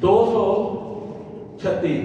236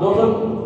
200,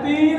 3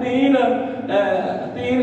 3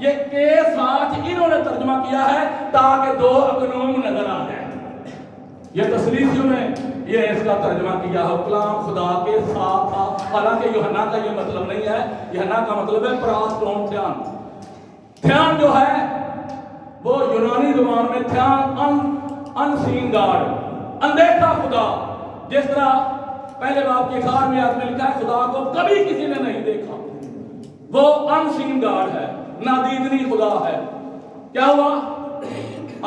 یہ کے ساتھ انہوں نے ترجمہ کیا ہے تاکہ دو اکنوم نظر آ جائے. یہ تسلیسیوں نے یہ اس کا ترجمہ کیا ہے کلام خدا کے ساتھ تھا. حالانکہ یوحنا کا یہ مطلب نہیں ہے. یوحنا کا مطلب ہے پراس ٹون تھیان. تھیان جو ہے وہ یونانی زبان میں تھیان انسین گاڈ, اندیکھا خدا. جس طرح پہلے باب کی 11ویں آیت میں لکھا ہے خدا کو کبھی کسی نے نہیں دیکھا, وہ انسین گاڈ ہے, نادیدنی خدا ہے. کیا ہوا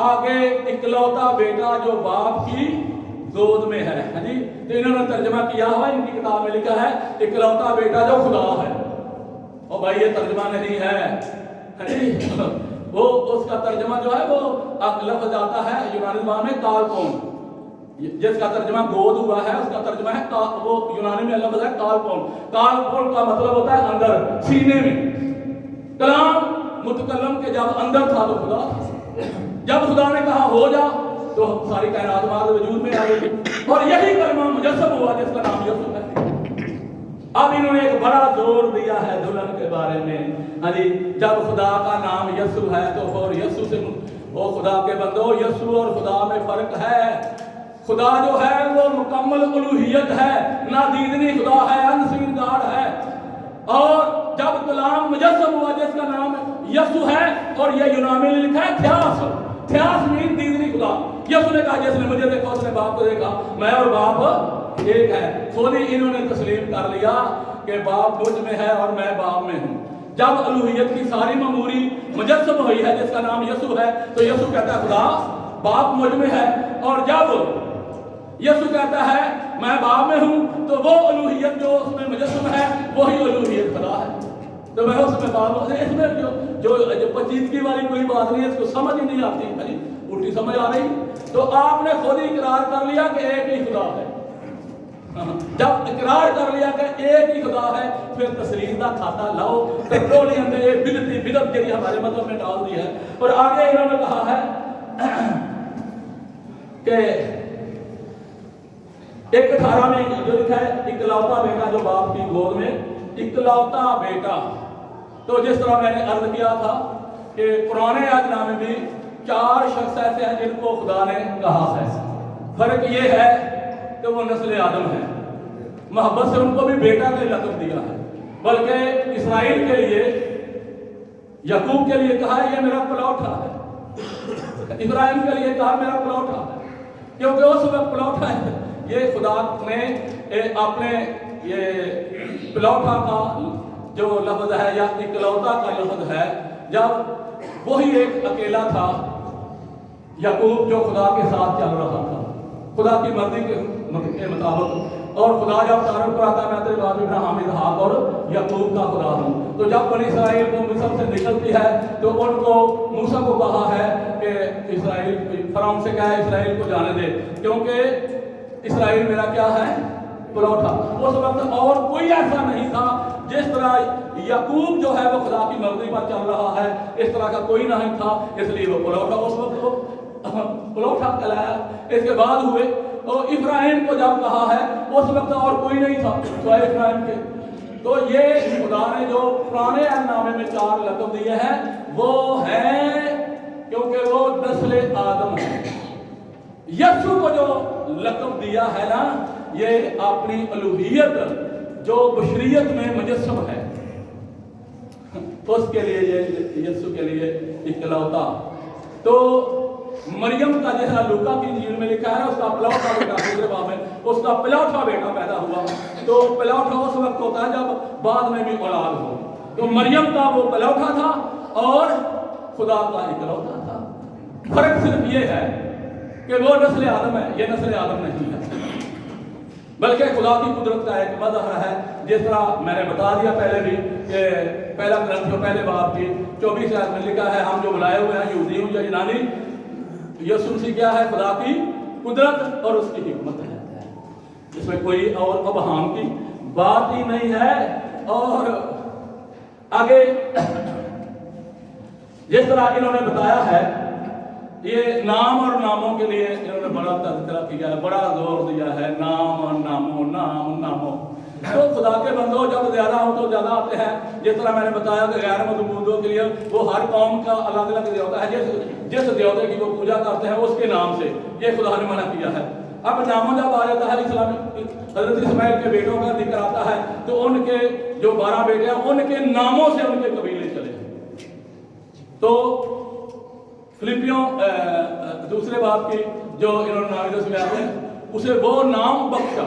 آگے اکلوتا بیٹا جو باپ کی گود میں ہے. ہاں جی, تو انہوں نے ترجمہ کیا ہوا, ان کی کتاب میں لکھا ہے اکلوتا بیٹا جو خدا ہے. اور بھائی یہ ترجمہ نہیں ہے. ہاں جی, وہ اس کا ترجمہ جو ہے وہ لفظ آتا ہے یونانی زبان میں کالپون, جس کا ترجمہ گود ہوا ہے اس کا ترجمہ ہے وہ یونانی میں لفظ ہے کالپون. کالپون کا مطلب ہوتا ہے اندر, سینے میں. کلام متکلم کے جب اندر تھا تو خدا تھا. جب خدا نے کہا ہو جا تو ساری کائنات بعد وجود میں آ گئی. اور یہی کلمہ مجسم ہوا جس کا نام یسوع ہے. اب انہوں نے ایک بڑا زور دیا ہے دلہن کے بارے میں. ہاں جی, جب خدا کا نام یسوع ہے تو پھر یسوع سے وہ خدا کے بندو, یسوع اور خدا میں فرق ہے. خدا جو ہے وہ مکمل الوہیت ہے, نادیدنی خدا ہے, انسین گاڈ ہے. اور جب کلام مجسم ہوا جس کا نام یسوع ہے, اور یہ یونانی میں لکھا ہے تھیاس. تھیاس مین دیدنی خدا. یسوع نے کہا جس نے مجھے دیکھا اس نے باپ کو دیکھا, میں اور باپ ایک ہے. خود ہی انہوں نے تسلیم کر لیا کہ باپ مجھ میں ہے اور میں باپ میں ہوں. جب الوہیت کی ساری معموری مجسم ہوئی ہے جس کا نام یسوع ہے, تو یسوع کہتا ہے خدا باپ مجھ میں ہے. اور جب یسوع کہتا ہے میں باپ میں ہوں, تو وہ الوہیت جو اس میں مجسم ہے وہی الوہیت خدا ہے. تو میں اس میں باپ, اس میں جو پچیدگی والی کوئی بات نہیں ہے, اس کو سمجھ ہی نہیں آتی. الٹی سمجھ آ رہی. تو آپ نے خود ہی اقرار کر لیا کہ ایک ہی خدا ہے. جب اقرار کر لیا کہ ایک ہی خدا ہے, پھر تسلیم کا کھاتا لاؤ. پیٹرولیم نے یہ بدعت کے لیے ہمارے مذہب میں ڈال دی ہے. اور آگے انہوں نے کہا ہے کہ 1:18 میں جو لکھا ہے اکلوتا بیٹا جو باپ کی گود میں, اکلوتا بیٹا. تو جس طرح میں نے عرض کیا تھا کہ پرانے عہد نامے میں 4 شخص ایسے ہیں جن کو خدا نے کہا ہے. فرق یہ ہے کہ وہ نسل آدم ہے. محبت سے ان کو بھی بیٹا کا لقب دیا ہے, بلکہ اسرائیل کے لیے, یعقوب کے لیے کہا یہ میرا پلوٹا ہے. ابراہیم کے لیے کہا میرا پلوٹا ہے, کیونکہ اس وقت پلوٹا ہے. یہ خدا نے اپنے یہ پلوٹا کا جو لفظ ہے یا اکلوتا کا لفظ ہے, جب وہی ایک اکیلا تھا یعقوب جو خدا کے ساتھ چل رہا تھا خدا کی مرضی کے مطابق. اور خدا جب تعارف کراتا ہے میں تیرے باپ ابراہیم, اسحاق اور یعقوب کا خدا ہوں. تو جب بنی اسرائیل کو مصر سے نکلتی ہے تو ان کو موسیٰ کو کہا ہے کہ اسرائیل فرعون سے کہا ہے اسرائیل کو جانے دے, کیونکہ اسرائیل میرا کیا ہے پلوٹا. اس وقت اور کوئی ایسا نہیں تھا. جس طرح یعقوب جو ہے وہ خدا کی مرضی پر چل رہا ہے, اس طرح کا کوئی نہیں تھا, اس لیے وہ پلوٹا. اس وقت وہ پلوٹا کہلایا. اس کے بعد ہوئے اور ابراہیم کو جب کہا ہے اس وقت اور کوئی نہیں تھا سوائے ابراہیم کے. تو یہ خدا نے جو پرانے عہد نامے میں 4 لقب دیے ہیں وہ ہیں کیونکہ وہ نسل آدم ہے. یسوع کو جو لقب دیا ہے نا, یہ اپنی الوہیت جو بشریت میں مجسم ہے اس کے لیے یہ یسوع کے لیے اکلوتا. تو مریم کا جیسا لوکا کی انجیل میں لکھا ہے اس کا پلوٹا بیٹا, دوسرے باب میں اس کا پلوٹا بیٹا پیدا ہوا. تو پلوٹا اس وقت ہوتا ہے جب بعد میں بھی اولاد ہو. تو مریم کا وہ پلوٹا تھا اور خدا کا اکلوتا تھا. فرق صرف یہ ہے کہ وہ نسل آدم ہے, یہ نسل آدم نہیں ہے, بلکہ خدا کی قدرت کا ایک مظہر ہے. جس طرح میں نے بتا دیا پہلے بھی کہ پہلا کرنتھیوں پہلے باب کی 24 آیت میں لکھا ہے ہم جو بلائے ہوئے ہیں یہودی ہوں یا یونانی, یسوع مسیح کیا ہے خدا کی قدرت اور اس کی حکمت ہے. اس میں کوئی اور ابہام کی بات ہی نہیں ہے. اور آگے جس طرح انہوں نے بتایا ہے یہ نام اور ناموں کے لیے انہوں نے بڑا تذکرہ کیا ہے, بڑا زور دیا ہے. نام اور ناموں, نام ناموں. تو خدا کے بندوں جب زیادہ ہوں تو زیادہ آتے ہیں. جس طرح میں نے بتایا کہ غیر معبودوں کے لیے وہ ہر قوم کا الگ الگ دیوتا ہے, جس دیوتے کی وہ پوجا کرتے ہیں اس کے نام سے, یہ خدا نے منع کیا ہے. اب ناموں جب آ جاتا ہے اسلام, حضرت اسماعیل کے بیٹوں کا ذکر آتا ہے تو ان کے جو 12 بیٹے ہیں ان کے ناموں سے ان کے قبیلے چلے. تو فلپیوں دوسرے باب کی جو انہوں نے نام میں آتے ہیں, اسے وہ نام بخشا,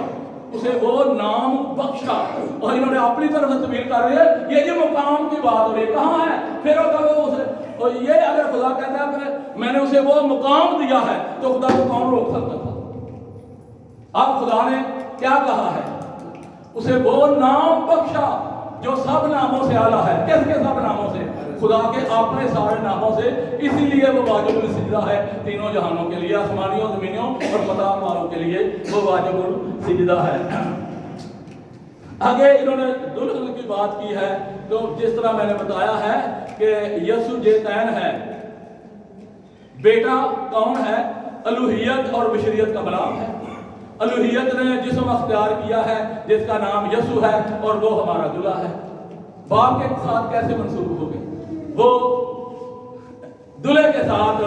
اسے وہ نام بخشا, اور انہوں نے اپنی طرف سے تبدیل کر رہی ہے. یہ جو مقام کی بات ہو رہی ہے, کہاں ہے پھر اسے, اور یہ اگر خدا کہتا ہے کہ میں نے اسے وہ مقام دیا ہے تو خدا کو کون روک سکتا تھا؟ اب خدا نے کیا کہا ہے, اسے وہ نام بخشا جو سب ناموں سے اعلیٰ ہے. کس کے سب ناموں سے؟ خدا کے اپنے سارے ناموں سے. اسی لیے وہ واجب السجدہ ہے تینوں جہانوں کے لیے, آسمانیوں زمینوں اور پتال والوں کے لیے وہ واجب السجدہ ہے. آگے انہوں نے دلہن کی بات کی ہے, تو جس طرح میں نے بتایا ہے کہ یسوع جیتین ہے, بیٹا کون ہے؟ الوہیت اور بشریت کا ملام ہے. الوہیت نے جسم اختیار کیا ہے جس کا نام یسوع ہے, اور وہ ہمارا دلہا ہے. باپ کے ساتھ کیسے منسوب ہوگی؟ وہ دلہے کے ساتھ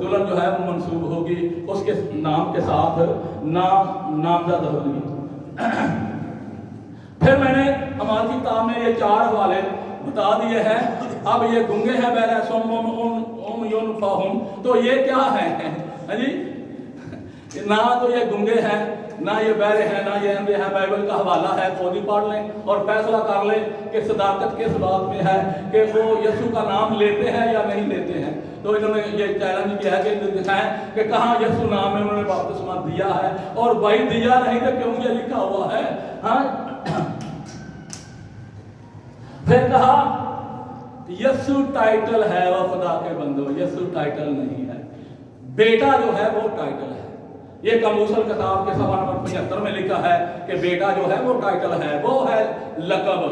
دلہن جو ہے وہ منسوب ہوگی, اس کے نام کے ساتھ نامزد ہوگی. پھر میں نے ہماری کتاب میں یہ 4 حوالے بتا دیے ہیں. اب یہ گنگے ہیں بہرے سم یون فاہم, تو یہ کیا ہے جی؟ نہ تو یہ گنگے ہیں, نہ یہ بہرے ہیں, نہ یہ اندھے ہیں. بائبل کا حوالہ ہے, خود ہی پڑھ لیں اور فیصلہ کر لیں کہ صداقت کس بات میں ہے کہ وہ یسوع کا نام لیتے ہیں یا نہیں لیتے ہیں. تو انہوں نے یہ چیلنج کیا ہے کہ دکھائیں کہ کہاں یسوع نام میں انہوں نے بپتسمہ دیا ہے, اور بھائی دیا نہیں تو کیوں یہ لکھا ہوا ہے. ہاں پھر کہا یسوع ٹائٹل ہے, وہ خدا کے بندو یسوع ٹائٹل نہیں ہے, بیٹا جو ہے وہ ٹائٹل ہے. یہ کاموسل کتاب کے صفحہ نمبر 75 میں لکھا ہے کہ بیٹا جو ہے وہ ٹائٹل ہے, وہ ہے لقب.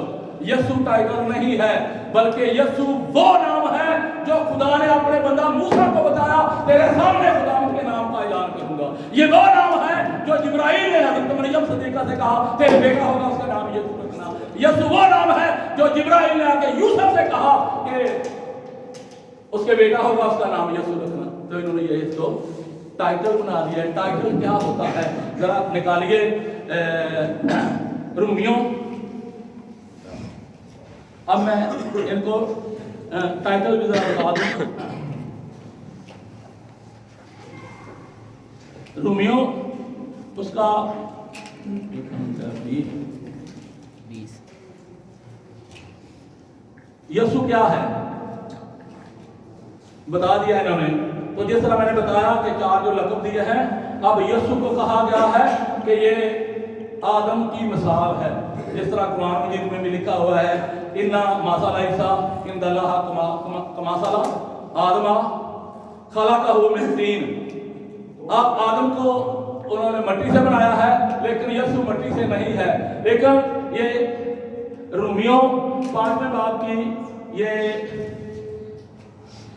یسوع ٹائٹل نہیں ہے, بلکہ یسوع وہ نام ہے جو خدا نے اپنے بندہ موسیٰ کو بتایا, تیرے سامنے خدا ان کے نام کا اعلان کروں گا. یہ وہ نام ہے جو جبرائیل نے حضرت مریم صدیقہ سے کہا تیرے بیٹا ہوگا, اس کا نام یسوع رکھنا. یسوع وہ نام ہے جو جبرائیل نے آ کے یوسف سے کہا کہ اس کے بیٹا ہوگا, اس کا نام یسوع رکھنا. تو انہوں نے یہ اس کو ٹائٹل بنا دیا. ٹائٹل کیا ہوتا ہے ذرا نکالیے رومیوں. اب میں ان کو ٹائٹل بھی ذرا بتا دوں. رومیوں اس کا 20 یسوع کیا ہے بتا دیا انہوں نے. تو جس طرح میں نے بتایا کہ 4 جو لقب دیے ہیں, اب یسوع کو کہا گیا ہے کہ یہ آدم کی مثال ہے. جس طرح قرآن مجید میں بھی لکھا ہوا ہے اِنَّا مَثَلَ عِیسَىٰ عِنْدَ اللَّهِ کَمَثَلِ آدَمَ خَلَقَهُ مِن طِینٍ. اب آدم کو انہوں نے مٹی سے بنایا ہے, لیکن یسوع مٹی سے نہیں ہے. لیکن یہ رومیوں 5ویں باب کی یہ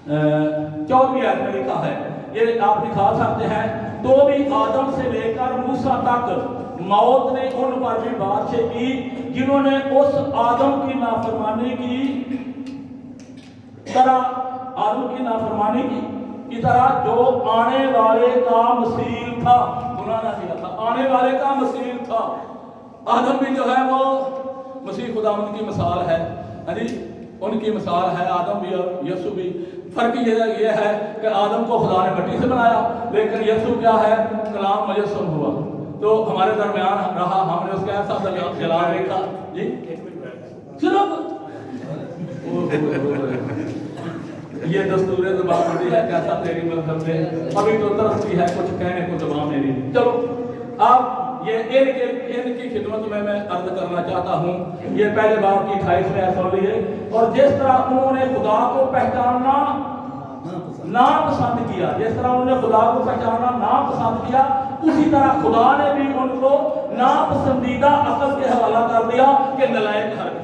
14ویں آیت میں لکھا ہے, یہ آپ نکال سکتے ہیں. تو بھی آدم سے لے کر موسیٰ تک موت نے ان پر بھی بادشاہی کی جنہوں نے اس آدم کی نافرمانی کی طرح کی طرح جو آنے والے کا مثیل تھا. گناہ نہ کیا تھا, آنے والے کا مثیل تھا. آدم بھی جو ہے وہ مسیح خداوند کی مثال ہے, ان کی مثال ہے آدم بھی اور یسوع بھی. فرق یہ ہے کہ آدم کو خدا نے مٹی سے بنایا, لیکن یسوع کیا ہے کلام مجسم ہوا, تو ہمارے درمیان رہا, ہم نے اس کا ایسا جلال دیکھا. جی صرف یہ دستور زبان ہوتی ہے کیسا تیری مذہب میں, ابھی تو ترستی ہے کچھ کہنے کو زبان میری. چلو اب یہ ان کی خدمت میں عرض کرنا چاہتا ہوں. یہ پہلے باب کی 28ویں آیت سن لیے. اور جس طرح انہوں نے خدا کو پہچاننا ناپسند کیا, جس طرح انہوں نے خدا کو پہچاننا ناپسند کیا, اسی طرح خدا نے بھی ان کو ناپسندیدہ عقل کے حوالہ کر دیا کہ نالائق حرکت